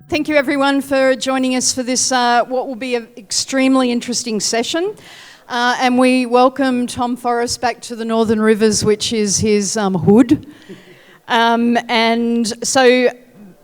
Thank you everyone for joining us for this, what will be an extremely interesting session. And we welcome Tom Forrest back to the Northern Rivers, which is his hood. And so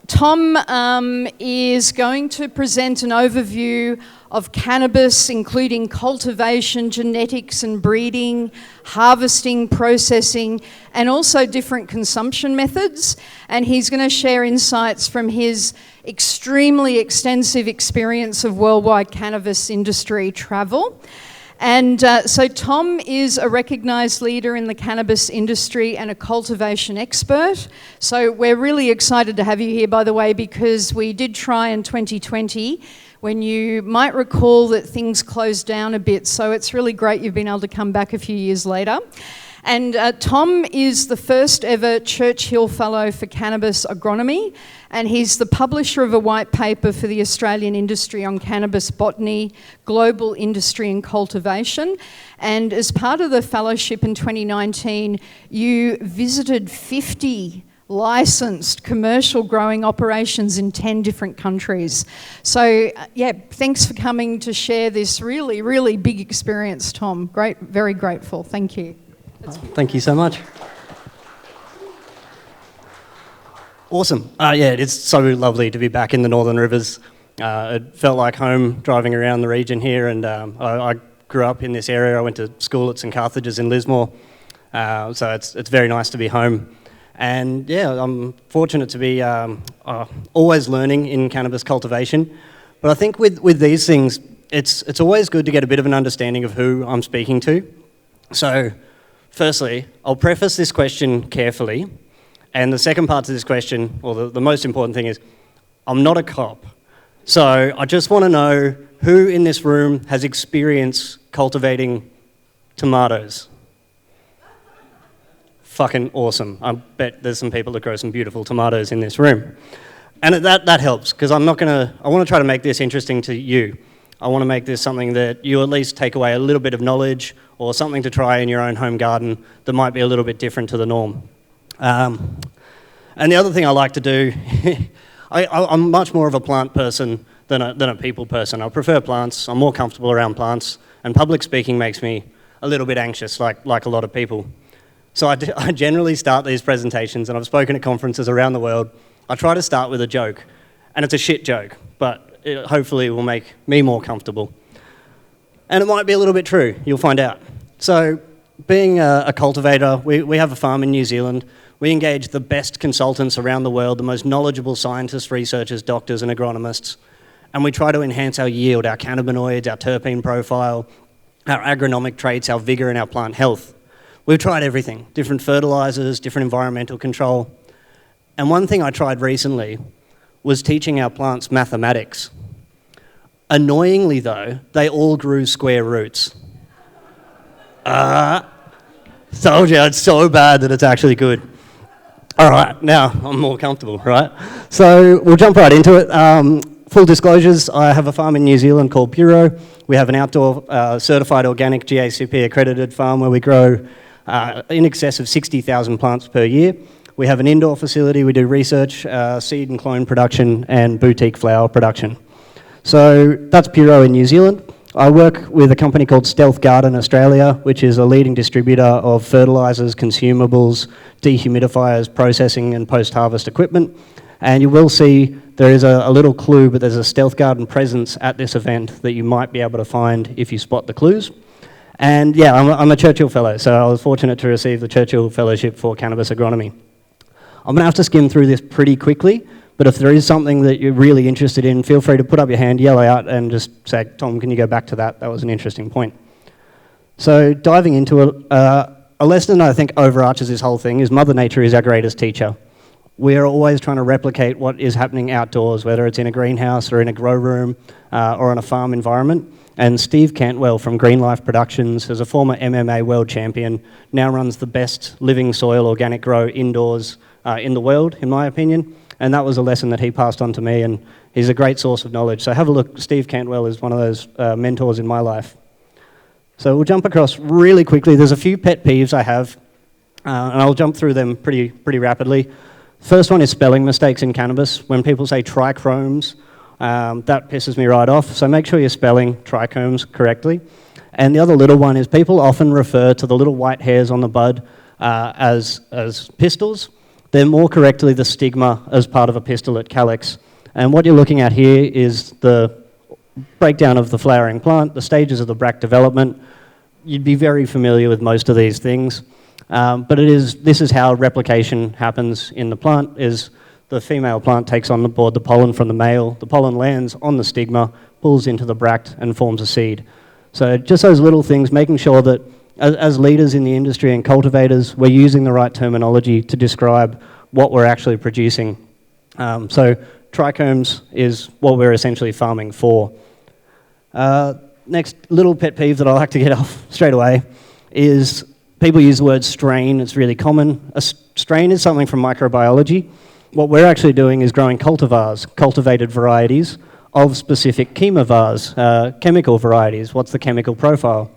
Tom is going to present an overview of cannabis, including cultivation, genetics and breeding, harvesting, processing, and also different consumption methods. And he's going to share insights from his extremely extensive experience of worldwide cannabis industry travel. And so Tom is a recognised leader in the cannabis industry and a cultivation expert. So we're really excited to have you here, by the way, because we did try in 2020 when you might recall that things closed down a bit. So it's really great you've been able to come back a few years later. And Tom is the first ever Churchill Fellow for Cannabis Agronomy, and he's the publisher of a white paper for the Australian industry on cannabis botany, global industry and cultivation. And as part of the fellowship in 2019, you visited 50 licensed commercial growing operations in 10 different countries. So thanks for coming to share this really, really big experience, Tom. Great, very grateful. Thank you. Thank you so much. Awesome. It's so lovely to be back in the Northern Rivers. It felt like home driving around the region here, and I grew up in this area. I went to school at St Carthage's in Lismore, so it's very nice to be home. And I'm fortunate to be always learning in cannabis cultivation. But I think with these things, it's always good to get a bit of an understanding of who I'm speaking to. So firstly, I'll preface this question carefully. And the second part to this question, or the most important thing is, I'm not a cop. So I just want to know who in this room has experience cultivating tomatoes. Fucking awesome. I bet there's some people that grow some beautiful tomatoes in this room. And that helps, because I want to try to make this interesting to you. I want to make this something that you at least take away a little bit of knowledge or something to try in your own home garden that might be a little bit different to the norm. And the other thing I like to do, I'm much more of a plant person than a people person. I prefer plants. I'm more comfortable around plants, and public speaking makes me a little bit anxious, like a lot of people. So I generally start these presentations, and I've spoken at conferences around the world. I try to start with a joke, and it's a shit joke, but it hopefully will make me more comfortable. And it might be a little bit true, you'll find out. So being a cultivator, we have a farm in New Zealand. We engage the best consultants around the world, the most knowledgeable scientists, researchers, doctors and agronomists, and we try to enhance our yield, our cannabinoids, our terpene profile, our agronomic traits, our vigour and our plant health. We've tried everything, different fertilisers, different environmental control. And one thing I tried recently was teaching our plants mathematics. Annoyingly though, they all grew square roots. Told you, it's so bad that it's actually good. All right, now I'm more comfortable, right? So we'll jump right into it. Full disclosures, I have a farm in New Zealand called Puro. We have an outdoor certified organic GACP accredited farm where we grow in excess of 60,000 plants per year. We have an indoor facility, we do research, seed and clone production and boutique flower production. So that's Puro in New Zealand. I work with a company called Stealth Garden Australia, which is a leading distributor of fertilisers, consumables, dehumidifiers, processing and post-harvest equipment. And you will see there is a little clue, but there's a Stealth Garden presence at this event that you might be able to find if you spot the clues. And I'm a Churchill Fellow, so I was fortunate to receive the Churchill Fellowship for Cannabis Agronomy. I'm going to have to skim through this pretty quickly, but if there is something that you're really interested in, feel free to put up your hand, yell out, and just say, Tom, can you go back to that? That was an interesting point. So diving into it, a lesson I think overarches this whole thing is Mother Nature is our greatest teacher. We are always trying to replicate what is happening outdoors, whether it's in a greenhouse or in a grow room or in a farm environment. And Steve Cantwell from Green Life Productions, as a former MMA world champion, now runs the best living soil organic grow indoors in the world, in my opinion. And that was a lesson that he passed on to me, and he's a great source of knowledge. So have a look. Steve Cantwell is one of those mentors in my life. So we'll jump across really quickly. There's a few pet peeves I have, and I'll jump through them pretty rapidly. First one is spelling mistakes in cannabis. When people say trichomes, that pisses me right off. So make sure you're spelling trichomes correctly. And the other little one is people often refer to the little white hairs on the bud as pistils. They're more correctly the stigma as part of a pistillate calyx. And what you're looking at here is the breakdown of the flowering plant, the stages of the bract development. You'd be very familiar with most of these things. But this is how replication happens in the plant, is the female plant takes on board the pollen from the male, the pollen lands on the stigma, pulls into the bract and forms a seed. So just those little things, making sure that as leaders in the industry and cultivators, we're using the right terminology to describe what we're actually producing. So trichomes is what we're essentially farming for. Next little pet peeve that I like to get off straight away is people use the word strain. It's really common. A strain is something from microbiology. What we're actually doing is growing cultivars, cultivated varieties of specific chemovars, chemical varieties. What's the chemical profile?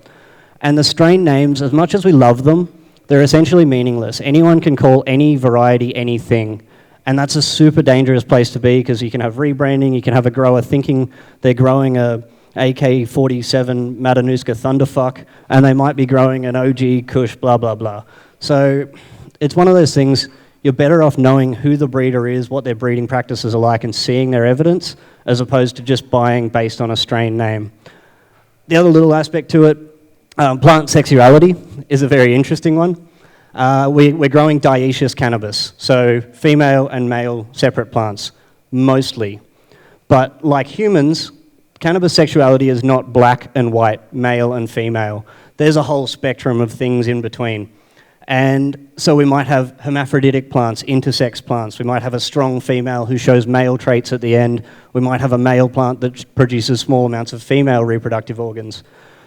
And the strain names, as much as we love them, they're essentially meaningless. Anyone can call any variety anything. And that's a super dangerous place to be, because you can have rebranding, you can have a grower thinking they're growing a AK-47 Matanuska Thunderfuck, and they might be growing an OG Kush, blah, blah, blah. So it's one of those things, you're better off knowing who the breeder is, what their breeding practices are like, and seeing their evidence, as opposed to just buying based on a strain name. The other little aspect to it, plant sexuality is a very interesting one. We're growing dioecious cannabis, so female and male separate plants, mostly. But like humans, cannabis sexuality is not black and white, male and female. There's a whole spectrum of things in between. And so we might have hermaphroditic plants, intersex plants. We might have a strong female who shows male traits at the end. We might have a male plant that produces small amounts of female reproductive organs.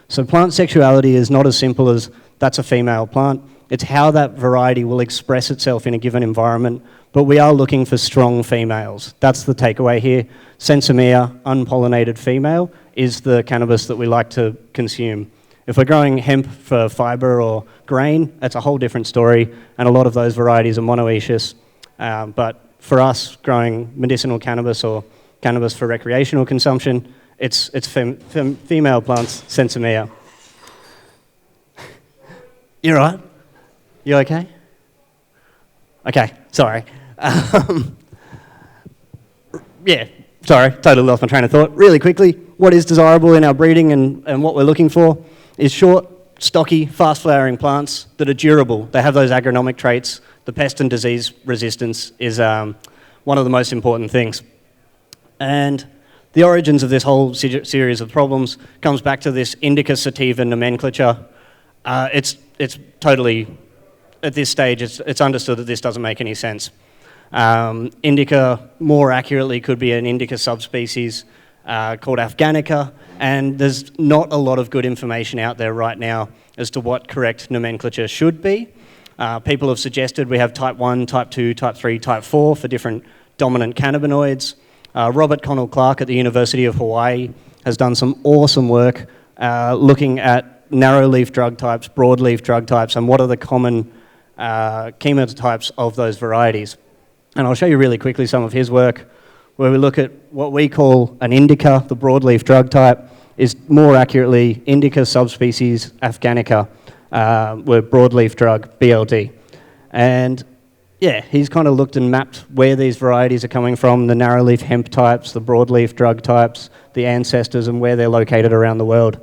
So plant sexuality is not as simple as that's a female plant. It's how that variety will express itself in a given environment, but we are looking for strong females. That's the takeaway here. Sensimilla, unpollinated female, is the cannabis that we like to consume. If we're growing hemp for fibre or grain, that's a whole different story, and a lot of those varieties are monoecious. But for us, growing medicinal cannabis or cannabis for recreational consumption, it's female plants, Sensimilla. You all right? You okay? Okay, sorry. Yeah, sorry, totally lost my train of thought. Really quickly, what is desirable in our breeding and what we're looking for is short, stocky, fast-flowering plants that are durable. They have those agronomic traits. The pest and disease resistance is one of the most important things. And the origins of this whole series of problems comes back to this indica sativa nomenclature. It's totally, at this stage, it's understood that this doesn't make any sense. Indica, more accurately, could be an indica subspecies called Afghanica, and there's not a lot of good information out there right now as to what correct nomenclature should be. People have suggested we have type 1, type 2, type 3, type 4 for different dominant cannabinoids. Robert Connell Clark at the University of Hawaii has done some awesome work looking at narrow-leaf drug types, broad-leaf drug types, and what are the common chemotypes of those varieties. And I'll show you really quickly some of his work, where we look at what we call an indica, the broadleaf drug type, is more accurately indica subspecies Afghanica, with broadleaf drug, BLD. And yeah, he's kind of looked and mapped where these varieties are coming from, the narrowleaf hemp types, the broadleaf drug types, the ancestors, and where they're located around the world.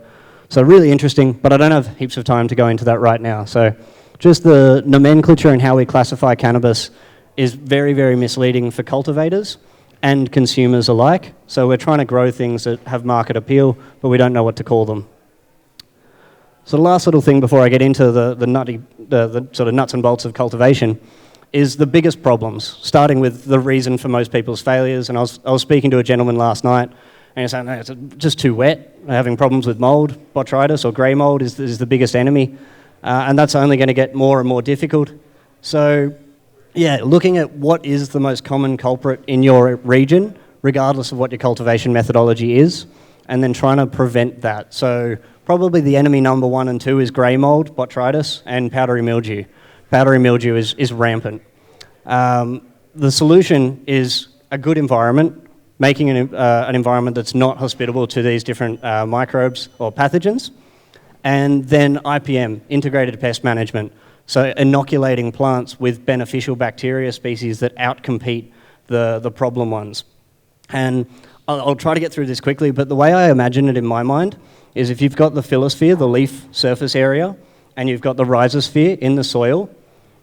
So really interesting, but I don't have heaps of time to go into that right now. So just the nomenclature and how we classify cannabis is very, very misleading for cultivators and consumers alike. So we're trying to grow things that have market appeal, but we don't know what to call them. So the last little thing before I get into the sort of nuts and bolts of cultivation is the biggest problems, starting with the reason for most people's failures. And I was speaking to a gentleman last night, and he's saying, no, it's just too wet. We're having problems with mold, botrytis or grey mold is the biggest enemy. And that's only going to get more and more difficult. So yeah, looking at what is the most common culprit in your region, regardless of what your cultivation methodology is, and then trying to prevent that. So probably the enemy number 1 and 2 is grey mold, botrytis, and powdery mildew. Powdery mildew is rampant. the solution is a good environment, making an environment that's not hospitable to these different microbes or pathogens, and then IPM, integrated pest management, so inoculating plants with beneficial bacteria species that outcompete the problem ones. And I'll try to get through this quickly, but the way I imagine it in my mind is if you've got the phyllosphere, the leaf surface area, and you've got the rhizosphere in the soil,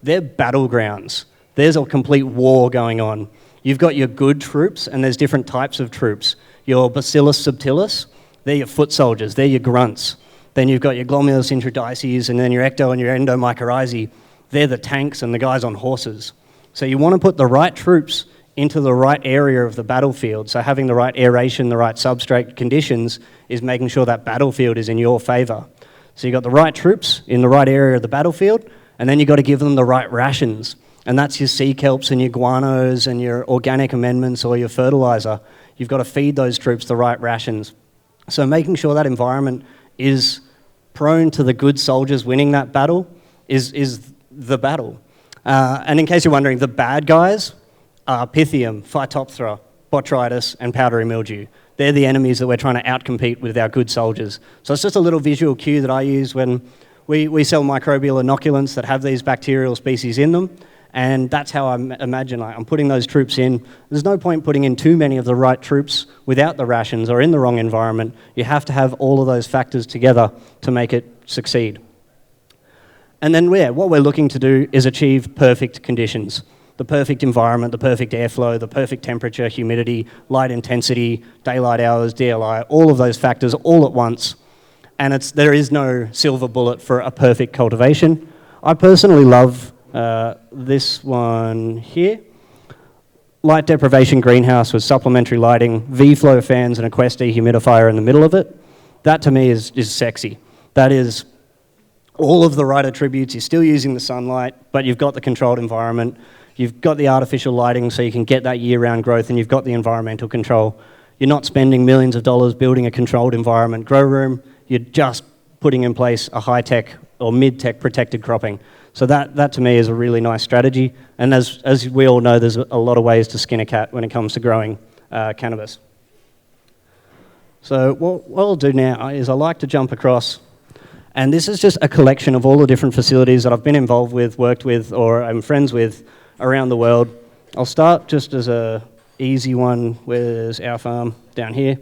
they're battlegrounds. There's a complete war going on. You've got your good troops, and there's different types of troops. Your Bacillus subtilis, they're your foot soldiers, they're your grunts. Then you've got your Glomulus introdices, and then your ecto and your endomycorrhizae, they're the tanks and the guys on horses. So you want to put the right troops into the right area of the battlefield. So having the right aeration, the right substrate conditions is making sure that battlefield is in your favour. So you've got the right troops in the right area of the battlefield, and then you've got to give them the right rations. And that's your sea kelps and your guanos and your organic amendments or your fertiliser. You've got to feed those troops the right rations. So making sure that environment is prone to the good soldiers winning that battle is the battle. And in case you're wondering, the bad guys are Pythium, Phytophthora, Botrytis, and powdery mildew. They're the enemies that we're trying to outcompete with our good soldiers. So it's just a little visual cue that I use when we sell microbial inoculants that have these bacterial species in them, and that's how I imagine I'm putting those troops in. There's no point putting in too many of the right troops without the rations or in the wrong environment. You have to have all of those factors together to make it succeed. And then what we're looking to do is achieve perfect conditions. The perfect environment, the perfect airflow, the perfect temperature, humidity, light intensity, daylight hours, DLI, all of those factors all at once. And there is no silver bullet for a perfect cultivation. I personally love this one here. Light deprivation greenhouse with supplementary lighting, V-flow fans and a Quest dehumidifier in the middle of it. That to me is sexy. That is all of the right attributes. You're still using the sunlight, but you've got the controlled environment. You've got the artificial lighting so you can get that year-round growth, and you've got the environmental control. You're not spending millions of dollars building a controlled environment grow room. You're just putting in place a high-tech or mid-tech protected cropping. So that to me is a really nice strategy. And as we all know, there's a lot of ways to skin a cat when it comes to growing cannabis. So what I'll do now is I like to jump across, and this is just a collection of all the different facilities that I've been involved with, worked with, or I'm friends with around the world. I'll start just as a easy one. Where's our farm? Down here.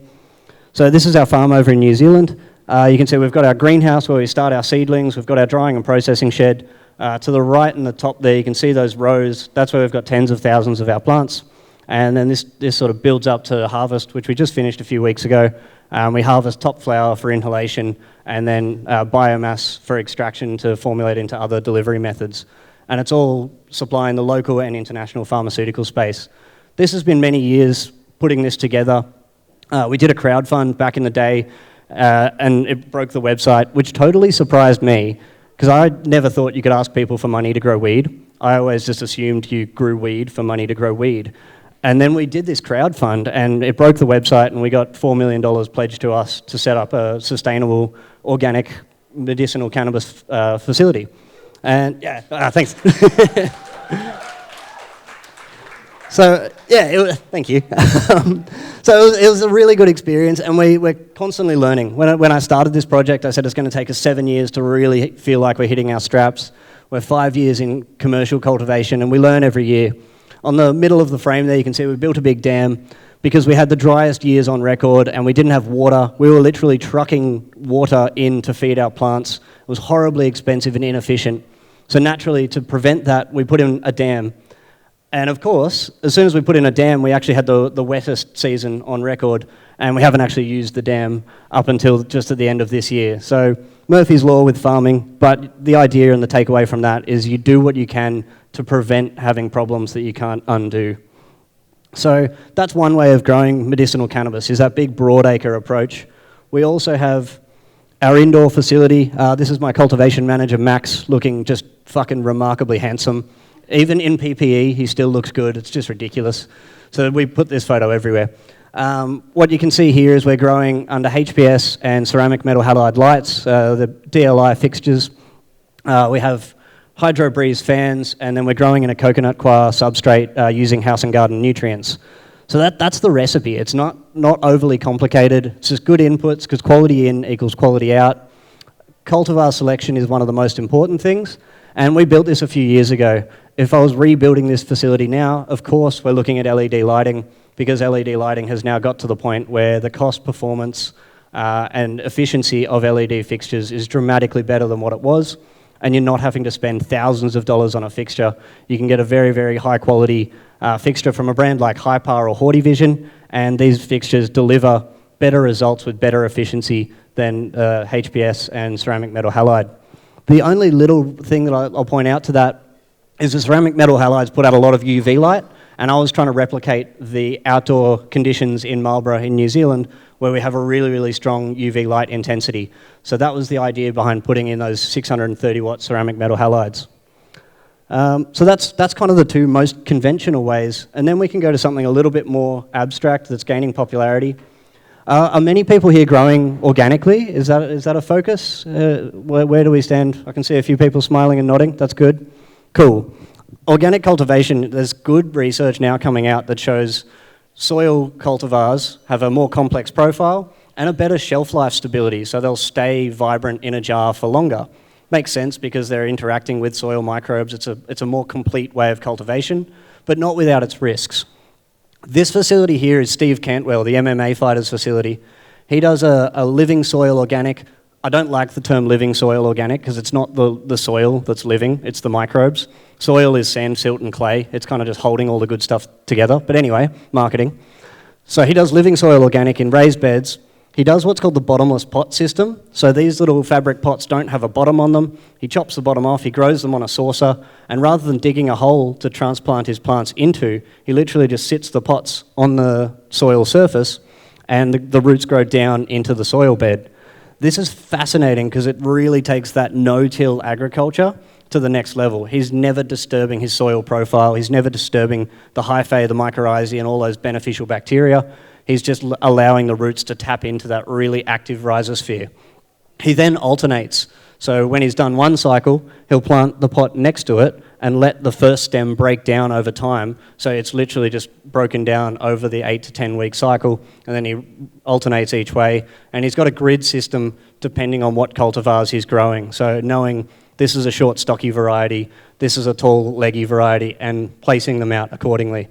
So this is our farm over in New Zealand. You can see we've got our greenhouse where we start our seedlings. We've got our drying and processing shed. To the right and the top there, you can see those rows. That's where we've got tens of thousands of our plants. And then this sort of builds up to harvest, which we just finished a few weeks ago. We harvest top flower for inhalation and then biomass for extraction to formulate into other delivery methods. And it's all supplying the local and international pharmaceutical space. This has been many years putting this together. We did a crowdfund back in the day, and it broke the website, which totally surprised me, because I never thought you could ask people for money to grow weed. I always just assumed you grew weed for money to grow weed. And then we did this crowdfund, and it broke the website, and we got $4 million pledged to us to set up a sustainable, organic, medicinal cannabis facility. And yeah, thanks. So yeah, thank you. So it was a really good experience, and we're constantly learning. When I started this project, I said it's going to take us 7 years to really feel like we're hitting our straps. We're 5 years in commercial cultivation, and we learn every year. On the middle of the frame there, you can see we built a big dam because we had the driest years on record, and we didn't have water. We were literally trucking water in to feed our plants. It was horribly expensive and inefficient. So naturally, to prevent that, we put in a dam. And of course, as soon as we put in a dam, we actually had the wettest season on record, and we haven't actually used the dam up until just at the end of this year. So Murphy's Law with farming, but the idea and the takeaway from that is you do what you can to prevent having problems that you can't undo. So that's one way of growing medicinal cannabis, is that big broadacre approach. We also have our indoor facility. This is my cultivation manager, Max, looking just fucking remarkably handsome. Even in PPE, he still looks good. It's just ridiculous. So we put this photo everywhere. What you can see here is we're growing under HPS and ceramic metal halide lights, the DLI fixtures. We have hydro breeze fans, and then we're growing in a coconut coir substrate using house and garden nutrients. So that's the recipe. It's not overly complicated. It's just good inputs, because quality in equals quality out. Cultivar selection is one of the most important things, and we built this a few years ago. If I was rebuilding this facility now, of course, we're looking at LED lighting, because LED lighting has now got to the point where the cost, performance, and efficiency of LED fixtures is dramatically better than what it was, and you're not having to spend thousands of dollars on a fixture. You can get a very, very high quality fixture from a brand like Hypar or Hortivision, and these fixtures deliver better results with better efficiency than HPS and ceramic metal halide. The only little thing that I'll point out to that is the ceramic metal halides put out a lot of UV light, and I was trying to replicate the outdoor conditions in Marlborough in New Zealand, where we have a really, really strong UV light intensity. So that was the idea behind putting in those 630 watt ceramic metal halides. So that's kind of the two most conventional ways, and then we can go to something a little bit more abstract that's gaining popularity. Are many people here growing organically? Is that a focus? Where do we stand? I can see a few people smiling and nodding. That's good. Cool. Organic cultivation, there's good research now coming out that shows soil cultivars have a more complex profile and a better shelf life stability, so they'll stay vibrant in a jar for longer. Makes sense because they're interacting with soil microbes. It's a more complete way of cultivation, but not without its risks. This facility here is Steve Cantwell, the MMA Fighters facility. He does a living soil organic. I don't like the term living soil organic because it's not the soil that's living, it's the microbes. Soil is sand, silt, and clay. It's kind of just holding all the good stuff together. But anyway, marketing. So he does living soil organic in raised beds. He does what's called the bottomless pot system. So these little fabric pots don't have a bottom on them. He chops the bottom off, he grows them on a saucer, and rather than digging a hole to transplant his plants into, he literally just sits the pots on the soil surface, and the roots grow down into the soil bed. This is fascinating because it really takes that no-till agriculture to the next level. He's never disturbing his soil profile. He's never disturbing the hyphae, the mycorrhizae, and all those beneficial bacteria. He's just allowing the roots to tap into that really active rhizosphere. He then alternates. So when he's done one cycle, he'll plant the pot next to it and let the first stem break down over time. So it's literally just broken down over the 8 to 10 week cycle, and then he alternates each way. And he's got a grid system depending on what cultivars he's growing. So knowing this is a short stocky variety, this is a tall leggy variety, and placing them out accordingly.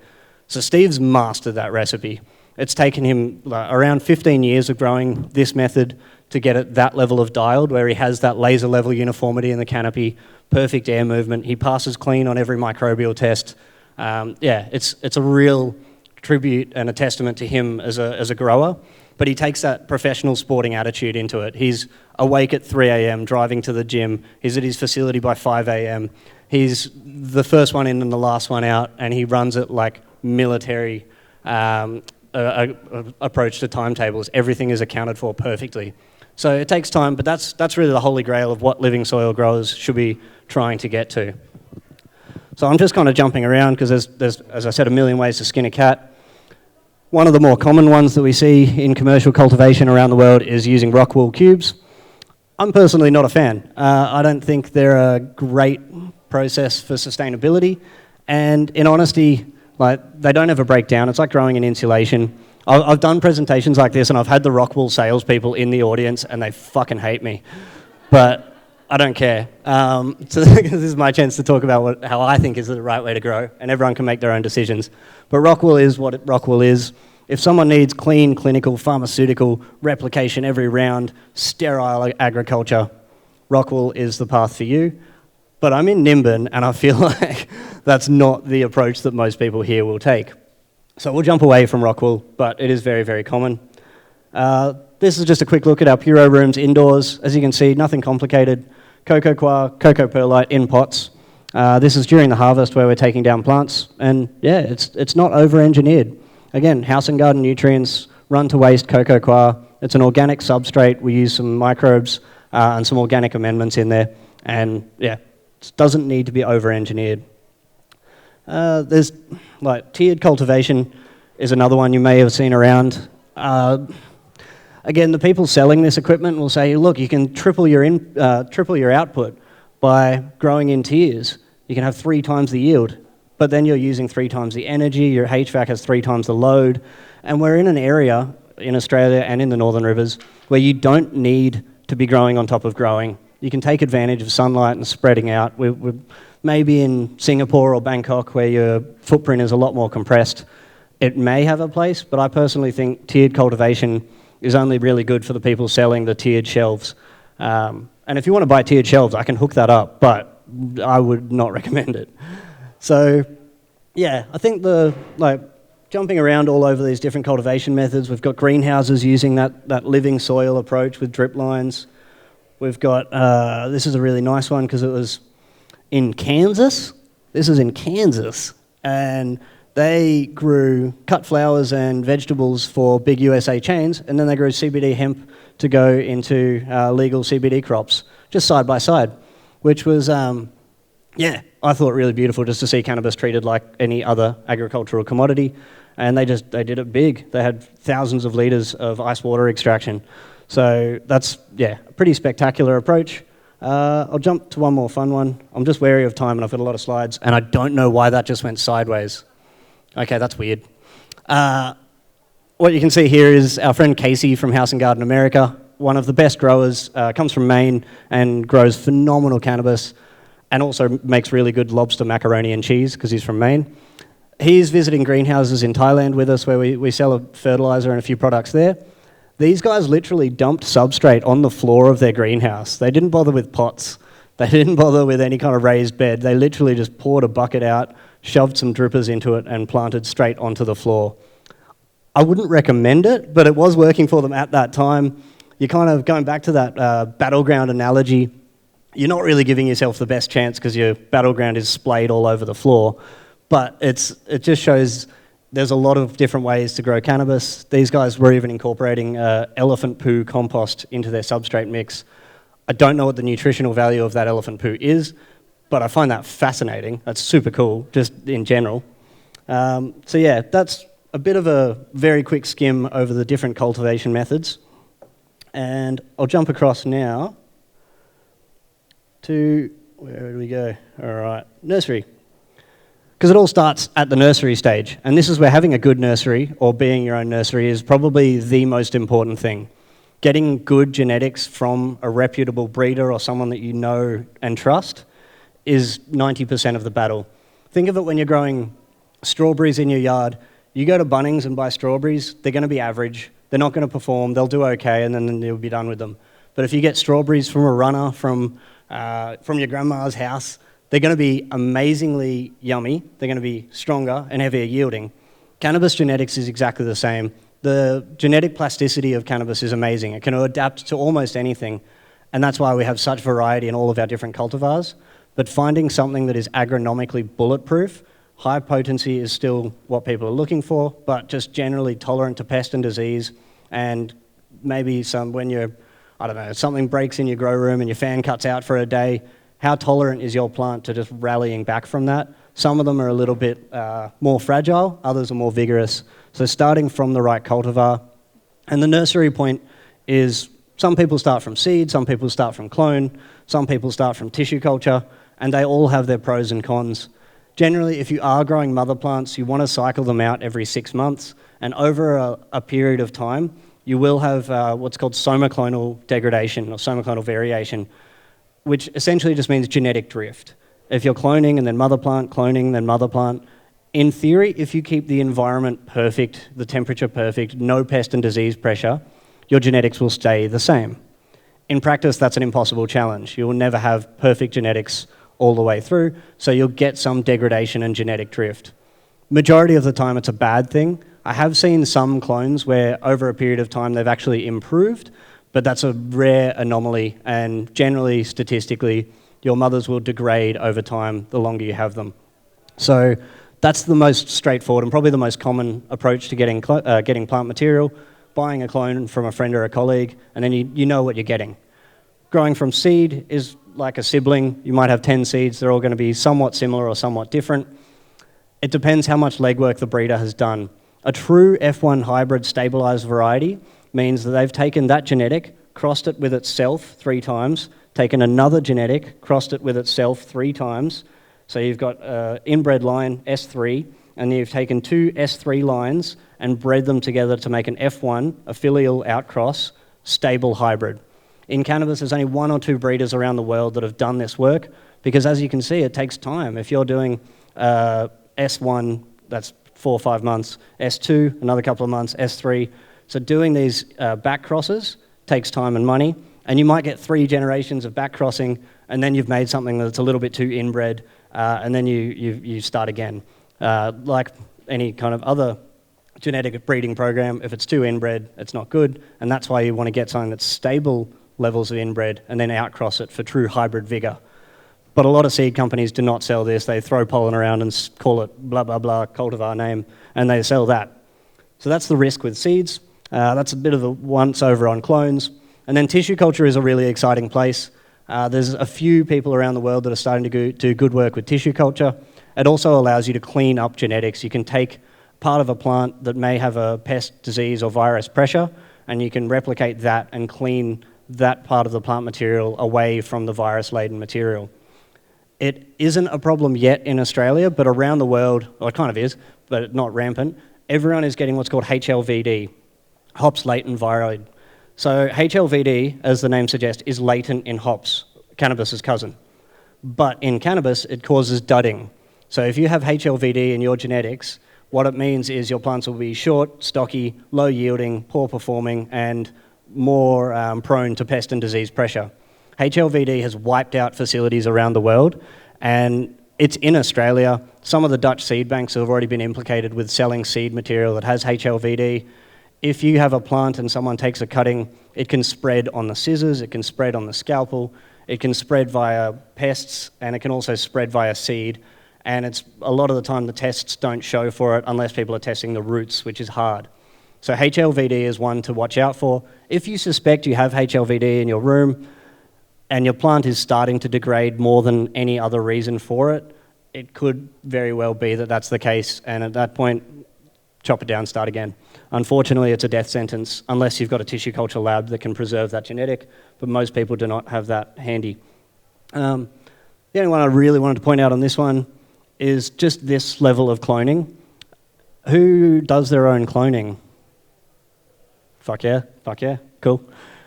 So Steve's mastered that recipe. It's taken him around 15 years of growing this method to get it that level of dialed, where he has that laser level uniformity in the canopy, perfect air movement. He passes clean on every microbial test. It's a real tribute and a testament to him as a grower, but he takes that professional sporting attitude into it. He's awake at 3 a.m, driving to the gym. He's at his facility by 5 a.m. He's the first one in and the last one out, and he runs it like military approach to timetables. Everything is accounted for perfectly. So it takes time, but that's really the holy grail of what living soil growers should be trying to get to. So I'm just kind of jumping around because there's, as I said, a million ways to skin a cat. One of the more common ones that we see in commercial cultivation around the world is using rock wool cubes. I'm personally not a fan. I don't think they're a great process for sustainability, and in honesty, they don't ever break down. It's like growing in insulation. I've done presentations like this and I've had the rock wool salespeople in the audience and they fucking hate me. But I don't care. So this is my chance to talk about how I think is the right way to grow, and everyone can make their own decisions. But rock wool is what rock wool is. If someone needs clean, clinical, pharmaceutical, replication every round, sterile agriculture, rock wool is the path for you. But I'm in Nimbin and I feel like that's not the approach that most people here will take. So we'll jump away from rock wool, but it is very, very common. This is just a quick look at our Puro rooms indoors. As you can see, nothing complicated. Cocoa coir, cocoa perlite in pots. This is during the harvest where we're taking down plants. And yeah, it's not over-engineered. Again, house and garden nutrients, run to waste cocoa coir. It's an organic substrate. We use some microbes and some organic amendments in there. And yeah, it doesn't need to be over-engineered. There's tiered cultivation is another one you may have seen around. Again, the people selling this equipment will say, look, you can triple your output, By growing in tiers, you can have 3 times the yield, but then you're using 3 times the energy, your HVAC has 3 times the load, and we're in an area in Australia and in the Northern Rivers where you don't need to be growing on top of growing. You can take advantage of sunlight and spreading out. We're maybe in Singapore or Bangkok where your footprint is a lot more compressed. It may have a place, but I personally think tiered cultivation is only really good for the people selling the tiered shelves. And if you want to buy tiered shelves, I can hook that up, but I would not recommend it. So, yeah, I think jumping around all over these different cultivation methods, we've got greenhouses using that living soil approach with drip lines. We've got, this is a really nice one because it was in Kansas. This is in Kansas. And they grew cut flowers and vegetables for big USA chains, and then they grew CBD hemp to go into legal CBD crops, just side by side, which was, I thought really beautiful just to see cannabis treated like any other agricultural commodity. And they did it big. They had thousands of litres of ice water extraction. So that's, a pretty spectacular approach. I'll jump to one more fun one. I'm just wary of time and I've got a lot of slides, and I don't know why that just went sideways. Okay, that's weird. What you can see here is our friend Casey from House and Garden America, one of the best growers, comes from Maine and grows phenomenal cannabis and also makes really good lobster macaroni and cheese because he's from Maine. He's visiting greenhouses in Thailand with us where we sell a fertilizer and a few products there. These guys literally dumped substrate on the floor of their greenhouse. They didn't bother with pots. They didn't bother with any kind of raised bed. They literally just poured a bucket out, shoved some drippers into it and planted straight onto the floor. I wouldn't recommend it, but it was working for them at that time. You're kind of going back to that battleground analogy. You're not really giving yourself the best chance because your battleground is splayed all over the floor, but it just shows there's a lot of different ways to grow cannabis. These guys were even incorporating elephant poo compost into their substrate mix. I don't know what the nutritional value of that elephant poo is, but I find that fascinating. That's super cool, just in general. That's a bit of a very quick skim over the different cultivation methods. And I'll jump across now to, where do we go? All right, nursery. Because it all starts at the nursery stage. And this is where having a good nursery, or being your own nursery, is probably the most important thing. Getting good genetics from a reputable breeder or someone that you know and trust is 90% of the battle. Think of it when you're growing strawberries in your yard. You go to Bunnings and buy strawberries, they're going to be average. They're not going to perform. They'll do okay, and then you'll be done with them. But if you get strawberries from a runner from your grandma's house, they're going to be amazingly yummy. They're going to be stronger and heavier yielding. Cannabis genetics is exactly the same. The genetic plasticity of cannabis is amazing. It can adapt to almost anything, and that's why we have such variety in all of our different cultivars. But finding something that is agronomically bulletproof, high potency is still what people are looking for, but just generally tolerant to pest and disease, and maybe when something breaks in your grow room and your fan cuts out for a day, how tolerant is your plant to just rallying back from that? Some of them are a little bit more fragile, others are more vigorous. So starting from the right cultivar. And the nursery point is some people start from seed, some people start from clone, some people start from tissue culture, and they all have their pros and cons. Generally, if you are growing mother plants, you want to cycle them out every 6 months, and over a period of time, you will have what's called somoclonal degradation or somoclonal variation, which essentially just means genetic drift. If you're cloning and then mother plant, cloning, then mother plant, in theory, if you keep the environment perfect, the temperature perfect, no pest and disease pressure, your genetics will stay the same. In practice, that's an impossible challenge. You will never have perfect genetics all the way through, so you'll get some degradation and genetic drift. Majority of the time, it's a bad thing. I have seen some clones where over a period of time they've actually improved, but that's a rare anomaly, and generally, statistically, your mothers will degrade over time the longer you have them. So that's the most straightforward and probably the most common approach to getting plant material, buying a clone from a friend or a colleague, and then you know what you're getting. Growing from seed is like a sibling. You might have 10 seeds. They're all going to be somewhat similar or somewhat different. It depends how much legwork the breeder has done. A true F1 hybrid stabilised variety means that they've taken that genetic, crossed it with itself 3 times, taken another genetic, crossed it with itself 3 times. So you've got inbred line S3, and you've taken 2 S3 lines and bred them together to make an F1, a filial outcross, stable hybrid. In cannabis, there's only 1 or 2 breeders around the world that have done this work, because as you can see, it takes time. If you're doing S1, that's 4 or 5 months, S2, another couple of months, S3. So doing these back crosses takes time and money, and you might get 3 generations of back crossing, and then you've made something that's a little bit too inbred, and then you start again. Like any kind of other genetic breeding program, if it's too inbred, it's not good, and that's why you want to get something that's stable levels of inbred and then outcross it for true hybrid vigor. But a lot of seed companies do not sell this. They throw pollen around and call it blah, blah, blah, cultivar name, and they sell that. So that's the risk with seeds. That's a bit of a once over on clones. And then tissue culture is a really exciting place. There's a few people around the world that are starting to do good work with tissue culture. It also allows you to clean up genetics. You can take part of a plant that may have a pest, disease, or virus pressure, and you can replicate that and clean that part of the plant material away from the virus-laden material. It isn't a problem yet in Australia, but around the world, well, it kind of is, but not rampant, everyone is getting what's called HLVD, hops latent viroid. So HLVD, as the name suggests, is latent in hops, cannabis's cousin. But in cannabis, it causes dudding. So if you have HLVD in your genetics, what it means is your plants will be short, stocky, low yielding, poor performing, and more prone to pest and disease pressure. HLVD has wiped out facilities around the world, and it's in Australia. Some of the Dutch seed banks have already been implicated with selling seed material that has HLVD. If you have a plant and someone takes a cutting, it can spread on the scissors, it can spread on the scalpel, it can spread via pests, and it can also spread via seed. And it's a lot of the time the tests don't show for it unless people are testing the roots, which is hard. So HLVD is one to watch out for. If you suspect you have HLVD in your room, and your plant is starting to degrade more than any other reason for it, it could very well be that that's the case, and at that point, chop it down, start again. Unfortunately, it's a death sentence, unless you've got a tissue culture lab that can preserve that genetic, but most people do not have that handy. The only one I really wanted to point out on this one is just this level of cloning. Who does their own cloning? Fuck yeah, cool.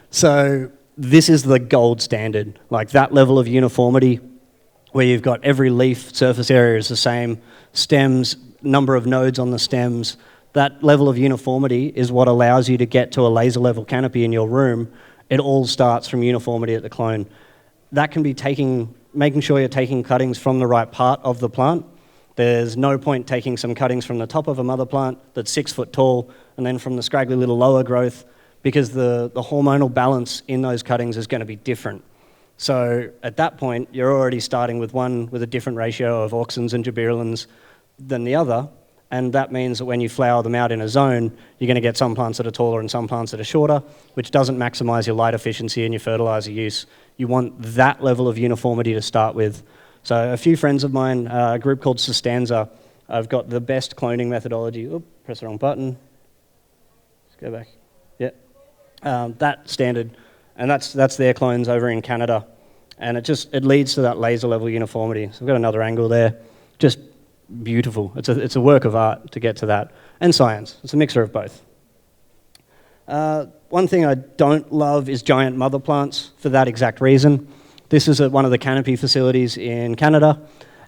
So this is the gold standard, like that level of uniformity where you've got every leaf surface area is the same, stems, number of nodes on the stems. That level of uniformity is what allows you to get to a laser level canopy in your room. It all starts from uniformity at the clone. That can be making sure you're taking cuttings from the right part of the plant. There's no point taking some cuttings from the top of a mother plant that's 6 foot tall and then from the scraggly little lower growth, because the hormonal balance in those cuttings is going to be different. So at that point, you're already starting with one with a different ratio of auxins and gibberellins than the other, and that means that when you flower them out in a zone, you're going to get some plants that are taller and some plants that are shorter, which doesn't maximise your light efficiency and your fertiliser use. You want that level of uniformity to start with. So a few friends of mine, a group called Sustanza, I've got the best cloning methodology. Oop, press the wrong button. Let's go back. Yeah. That standard, and that's their clones over in Canada, and it leads to that laser level uniformity. So we've got another angle there, just beautiful. It's a work of art to get to that, and science. It's a mixture of both. One thing I don't love is giant mother plants for that exact reason. This is at one of the canopy facilities in Canada,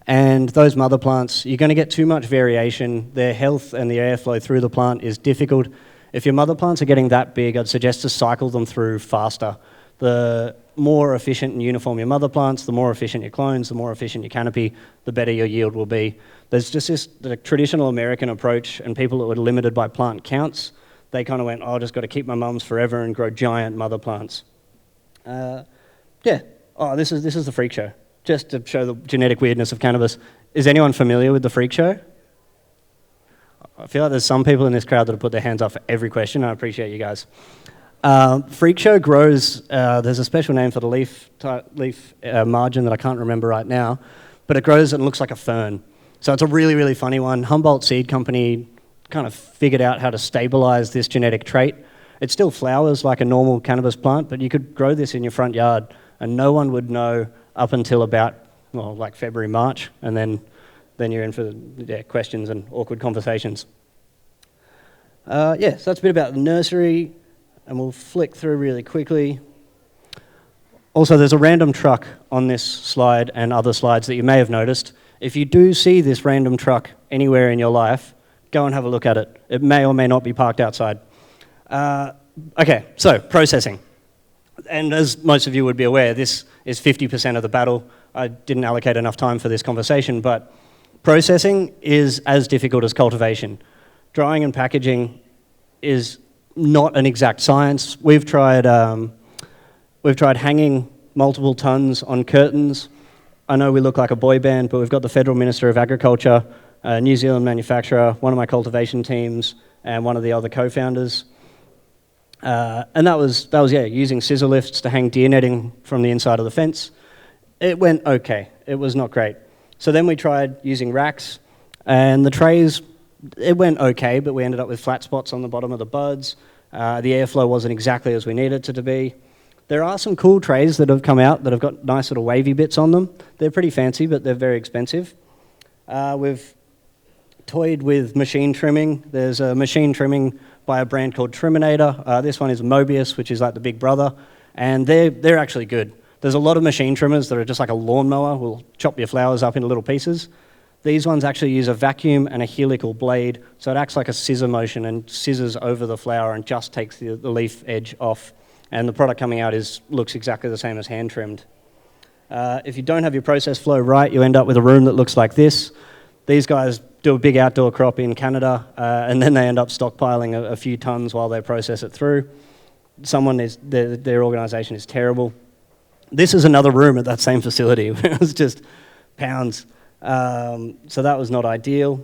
and those mother plants, you're going to get too much variation. Their health and the airflow through the plant is difficult. If your mother plants are getting that big, I'd suggest to cycle them through faster. The more efficient and uniform your mother plants, the more efficient your clones, the more efficient your canopy, the better your yield will be. There's just the traditional American approach, and people that were limited by plant counts, they kind of went, I've just got to keep my mums forever and grow giant mother plants. This is the freak show, just to show the genetic weirdness of cannabis. Is anyone familiar with the freak show? I feel like there's some people in this crowd that have put their hands up for every question. I appreciate you guys. Freak show grows, there's a special name for the leaf margin that I can't remember right now, but it grows and looks like a fern. So it's a really, really funny one. Humboldt Seed Company kind of figured out how to stabilize this genetic trait, it still flowers like a normal cannabis plant, but you could grow this in your front yard and no one would know up until about, well, like February, March, and then you're in for questions and awkward conversations. So that's a bit about the nursery, and we'll flick through really quickly. Also, there's a random truck on this slide and other slides that you may have noticed. If you do see this random truck anywhere in your life, go and have a look at it. It may or may not be parked outside. Okay, so processing. And as most of you would be aware, this is 50% of the battle. I didn't allocate enough time for this conversation, but processing is as difficult as cultivation. Drying and packaging is not an exact science. We've tried hanging multiple tons on curtains. I know we look like a boy band, but we've got the Federal Minister of Agriculture, a New Zealand manufacturer, one of my cultivation teams, and one of the other co-founders. And that was using scissor lifts to hang deer netting from the inside of the fence. It went okay. It was not great. So then we tried using racks, and the trays, it went okay, but we ended up with flat spots on the bottom of the buds. The airflow wasn't exactly as we needed it to be. There are some cool trays that have come out that have got nice little wavy bits on them. They're pretty fancy, but they're very expensive. We've toyed with machine trimming. There's a machine trimming by a brand called Triminator. This one is Mobius, which is like the big brother, and they're actually good. There's a lot of machine trimmers that are just like a lawnmower, will chop your flowers up into little pieces. These ones actually use a vacuum and a helical blade, so it acts like a scissor motion and scissors over the flower and just takes the leaf edge off. And the product coming out looks exactly the same as hand trimmed. If you don't have your process flow right, you end up with a room that looks like this. These guys do a big outdoor crop in Canada, and then they end up stockpiling a few tons while they process it through. Their organisation is terrible. This is another room at that same facility. It was just pounds. So that was not ideal.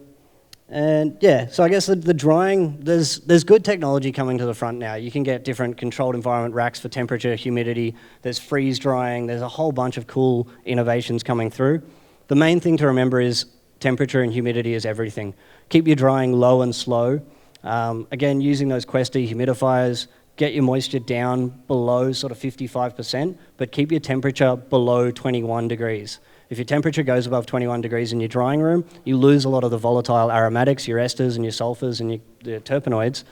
And yeah, so I guess the drying, there's good technology coming to the front now. You can get different controlled environment racks for temperature, humidity. There's freeze drying. There's a whole bunch of cool innovations coming through. The main thing to remember is temperature and humidity is everything. Keep your drying low and slow. Again, using those Quest dehumidifiers, get your moisture down below sort of 55%, but keep your temperature below 21 degrees. If your temperature goes above 21 degrees in your drying room, you lose a lot of the volatile aromatics, your esters and your sulfurs and your terpenoids.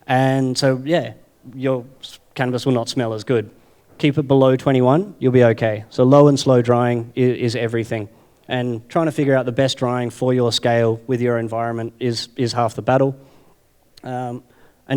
And so, yeah, your cannabis will not smell as good. Keep it below 21, you'll be okay. So low and slow drying is everything. And trying to figure out the best drying for your scale with your environment is half the battle. And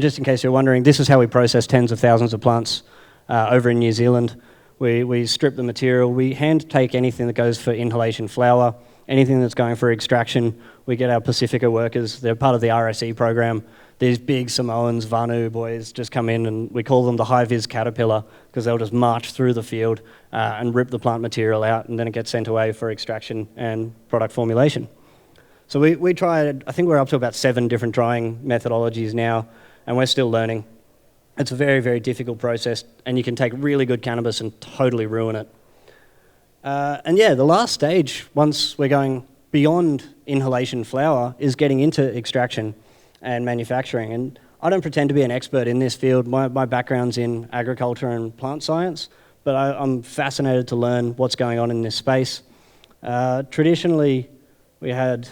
just in case you're wondering, this is how we process tens of thousands of plants over in New Zealand. We strip the material. We hand take anything that goes for inhalation flower, anything that's going for extraction. We get our Pacifica workers. They're part of the RSE program. These big Samoans, Vanu boys just come in, and we call them the high-vis caterpillar because they'll just march through the field and rip the plant material out, and then it gets sent away for extraction and product formulation. So we tried, I think we're up to about 7 different drying methodologies now, and we're still learning. It's a very, very difficult process, and you can take really good cannabis and totally ruin it. And yeah, the last stage, once we're going beyond inhalation flower, is getting into extraction and manufacturing. And I don't pretend to be an expert in this field. My background's in agriculture and plant science, but I'm fascinated to learn what's going on in this space. Traditionally, we had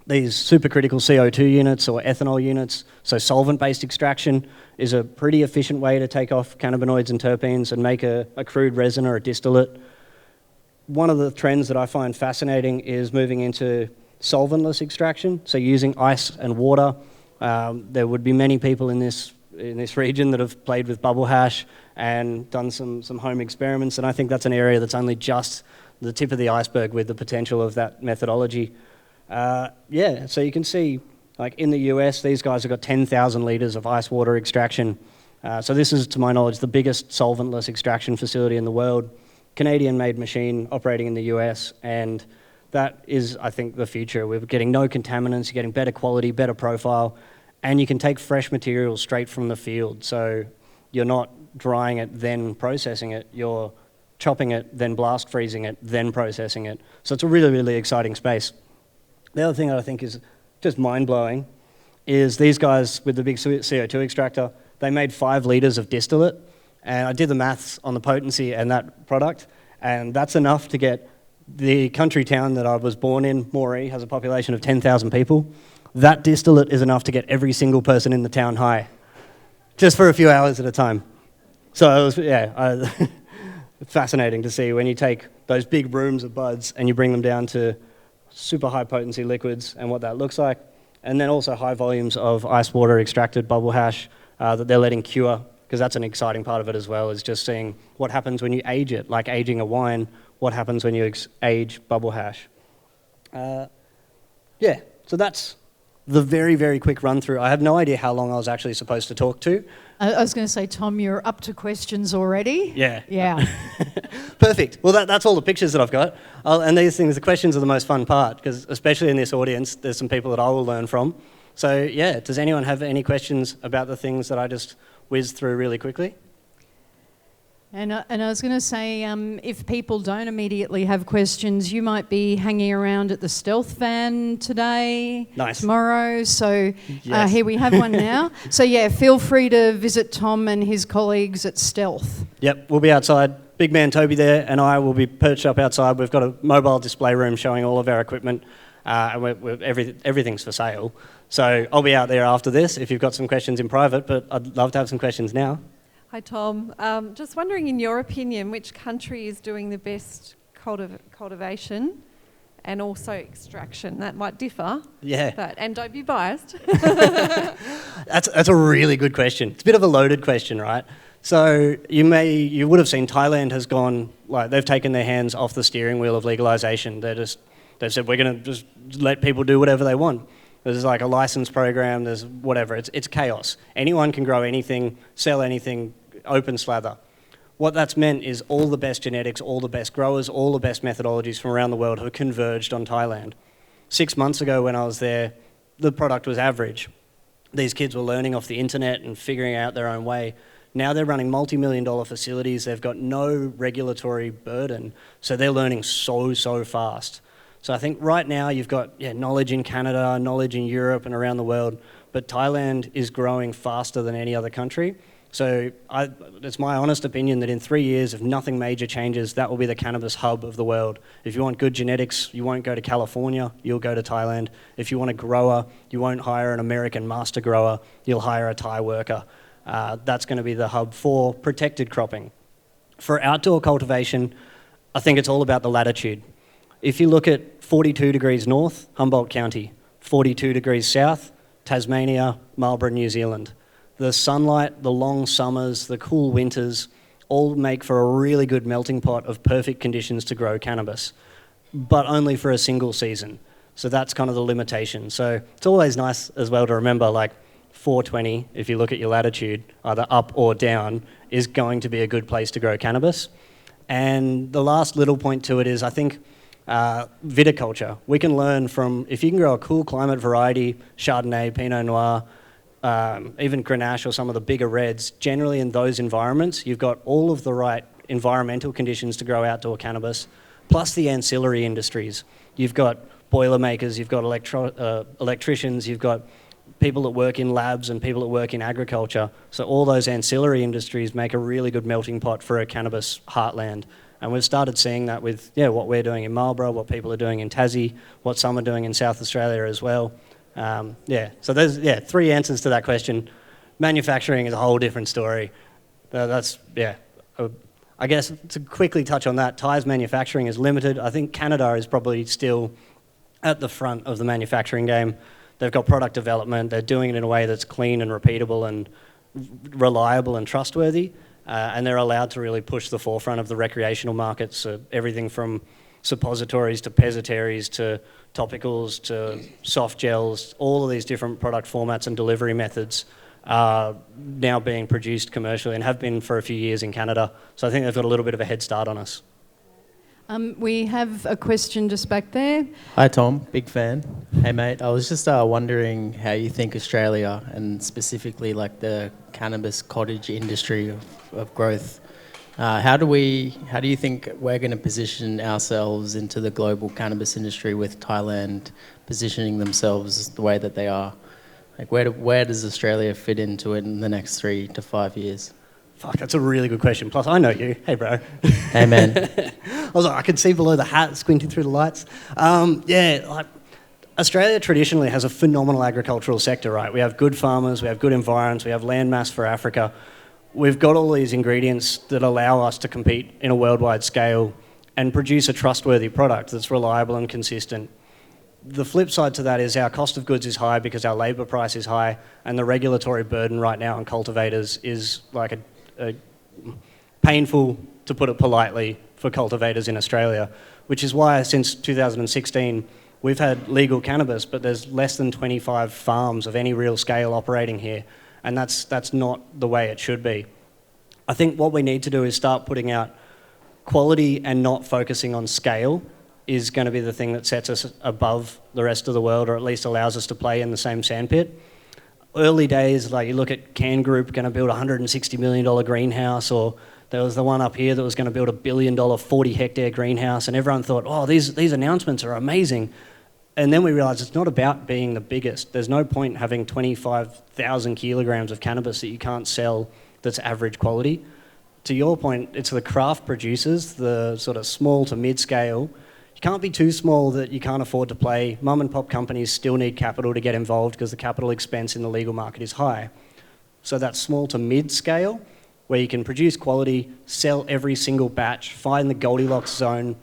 these supercritical CO2 units or ethanol units, so solvent-based extraction is a pretty efficient way to take off cannabinoids and terpenes and make a crude resin or a distillate. One of the trends that I find fascinating is moving into solventless extraction, so using ice and water. There would be many people in this region that have played with bubble hash and done some home experiments, and I think that's an area that's only just the tip of the iceberg with the potential of that methodology. Yeah, so you can see, like in the US, these guys have got 10,000 litres of ice water extraction. So this is, to my knowledge, the biggest solventless extraction facility in the world. Canadian-made machine operating in the US, and that is, I think, the future. We're getting no contaminants, you're getting better quality, better profile, and you can take fresh materials straight from the field. So you're not drying it, then processing it. You're chopping it, then blast freezing it, then processing it. So it's a really, really exciting space. The other thing that I think is just mind-blowing is these guys with the big CO2 extractor they made 5 litres of distillate, and I did the maths on the potency and that product, and that's enough to get the country town that I was born in, Moree, has a population of 10,000 people. That distillate is enough to get every single person in the town high, just for a few hours at a time. So it was, it's fascinating to see when you take those big rooms of buds and you bring them down to super high potency liquids and what that looks like. And then also high volumes of ice water extracted bubble hash that they're letting cure, because that's an exciting part of it as well, is just seeing what happens when you age it, like aging a wine, what happens when you age bubble hash. So that's the very, very quick run through. I have no idea how long I was actually supposed to talk to. I was going to say, Tom, you're up to questions already. Yeah. Perfect. Well, that's all the pictures that I've got. And these things, the questions are the most fun part, because especially in this audience, there's some people that I will learn from. So yeah, does anyone have any questions about the things that I just whizzed through really quickly? And I was going to say, if people don't immediately have questions, you might be hanging around at the Stealth van today, tomorrow. So yes. Here we have one now. So yeah, feel free to visit Tom and his colleagues at Stealth. Yep, we'll be outside. Big man Toby there and I will be perched up outside. We've got a mobile display room showing all of our equipment, and everything's for sale. So I'll be out there after this if you've got some questions in private, but I'd love to have some questions now. Hi Tom, just wondering in your opinion, which country is doing the best cultivation and also extraction? That might differ. Yeah. And don't be biased. That's a really good question. It's a bit of a loaded question, right? So you would have seen Thailand has gone, like they've taken their hands off the steering wheel of legalization. They've said we're going to just let people do whatever they want. There's like a license program, there's whatever, it's chaos. Anyone can grow anything, sell anything, open slather. What that's meant is all the best genetics, all the best growers, all the best methodologies from around the world have converged on Thailand. 6 months ago when I was there, the product was average. These kids were learning off the internet and figuring out their own way. Now they're running multi-million-dollar facilities, they've got no regulatory burden, so they're learning so fast. So I think right now you've got knowledge in Canada, knowledge in Europe and around the world, but Thailand is growing faster than any other country. So it's my honest opinion that in 3 years, if nothing major changes, that will be the cannabis hub of the world. If you want good genetics, you won't go to California, you'll go to Thailand. If you want a grower, you won't hire an American master grower, you'll hire a Thai worker. That's going to be the hub for protected cropping. For outdoor cultivation, I think it's all about the latitude. If you look at 42 degrees north, Humboldt County, 42 degrees south, Tasmania, Marlborough, New Zealand. The sunlight, the long summers, the cool winters all make for a really good melting pot of perfect conditions to grow cannabis, but only for a single season. So that's kind of the limitation. So it's always nice as well to remember, like 420, if you look at your latitude, either up or down, is going to be a good place to grow cannabis. And the last little point to it is, I think, viticulture. We can learn from, if you can grow a cool climate variety, Chardonnay, Pinot Noir, even Grenache or some of the bigger reds, generally in those environments, you've got all of the right environmental conditions to grow outdoor cannabis, plus the ancillary industries. You've got boilermakers, you've got electricians, you've got people that work in labs and people that work in agriculture. So all those ancillary industries make a really good melting pot for a cannabis heartland. And we've started seeing that with what we're doing in Marlborough, what people are doing in Tassie, what some are doing in South Australia as well. So there's 3 answers to that question. Manufacturing is a whole different story. I guess to quickly touch on that, Thai's manufacturing is limited. I think Canada is probably still at the front of the manufacturing game. They've got product development. They're doing it in a way that's clean and repeatable and reliable and trustworthy. And they're allowed to really push the forefront of the recreational markets. So everything from suppositories to pesitaries to topicals to soft gels, all of these different product formats and delivery methods are now being produced commercially and have been for a few years in Canada. So I think they've got a little bit of a head start on us. We have a question just back there. Hi Tom, big fan. Hey mate, I was just wondering how you think Australia and specifically like the cannabis cottage industry of growth, how do you think we're going to position ourselves into the global cannabis industry with Thailand positioning themselves the way that they are? Like where does Australia fit into it in the next 3 to 5 years? Fuck, that's a really good question. Plus, I know you. Hey, bro. Hey, man. I was like, I could see below the hat, squinting through the lights. Australia traditionally has a phenomenal agricultural sector, right? We have good farmers, we have good environs, we have land mass for Africa. We've got all these ingredients that allow us to compete in a worldwide scale and produce a trustworthy product that's reliable and consistent. The flip side to that is our cost of goods is high because our labour price is high, and the regulatory burden right now on cultivators is like a painful, to put it politely, for cultivators in Australia, which is why since 2016 we've had legal cannabis, but there's less than 25 farms of any real scale operating here, and that's not the way it should be. I think what we need to do is start putting out quality and not focusing on scale is going to be the thing that sets us above the rest of the world, or at least allows us to play in the same sandpit. Early days, like you look at Can Group going to build a $160 million greenhouse, or there was the one up here that was going to build $1 billion 40-hectare greenhouse, and everyone thought, oh, these announcements are amazing. And then we realised it's not about being the biggest. There's no point having 25,000 kilograms of cannabis that you can't sell that's average quality. To your point, it's the craft producers, the sort of small to mid-scale. You can't be too small that you can't afford to play. Mum and pop companies still need capital to get involved because the capital expense in the legal market is high. So that small to mid-scale, where you can produce quality, sell every single batch, find the Goldilocks zone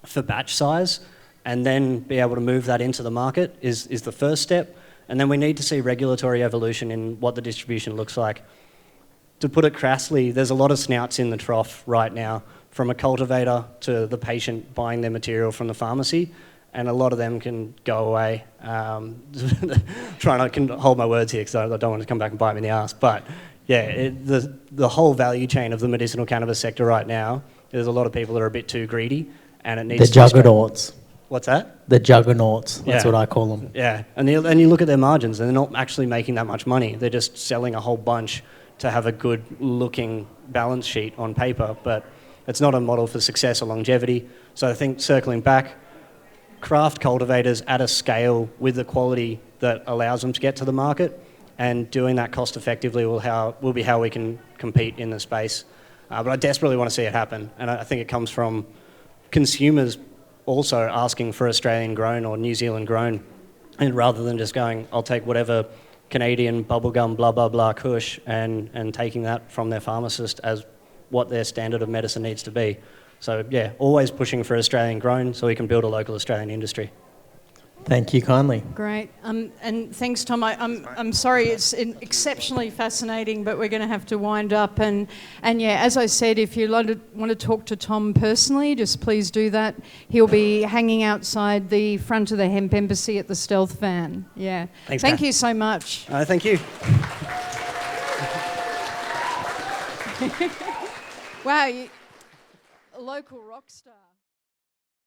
for batch size, and then be able to move that into the market is the first step. And then we need to see regulatory evolution in what the distribution looks like. To put it crassly, there's a lot of snouts in the trough right now, from a cultivator to the patient buying their material from the pharmacy, and a lot of them can go away. I can hold my words here because I don't want to come back and bite me in the ass. But yeah, the whole value chain of the medicinal cannabis sector right now, there's a lot of people that are a bit too greedy, and it needs The juggernauts. What's that? The juggernauts. That's what I call them. Yeah, and you look at their margins, and they're not actually making that much money. They're just selling a whole bunch to have a good-looking balance sheet on paper, but it's not a model for success or longevity. So I think, circling back, craft cultivators at a scale with the quality that allows them to get to the market, and doing that cost effectively will be how we can compete in the space. But I desperately want to see it happen, and I think it comes from consumers also asking for Australian grown or New Zealand grown, and rather than just going, I'll take whatever Canadian bubblegum blah blah blah kush and taking that from their pharmacist as what their standard of medicine needs to be. So yeah, always pushing for Australian grown so we can build a local Australian industry. Thank you kindly. Great. And thanks, Tom. I'm sorry, it's exceptionally fascinating, but we're going to have to wind up. And yeah, as I said, if you want to talk to Tom personally, just please do that. He'll be hanging outside the front of the Hemp Embassy at the Stealth Van. Yeah. Thanks, Thank Kat. you so much. Thank you. Wow, a local rock star.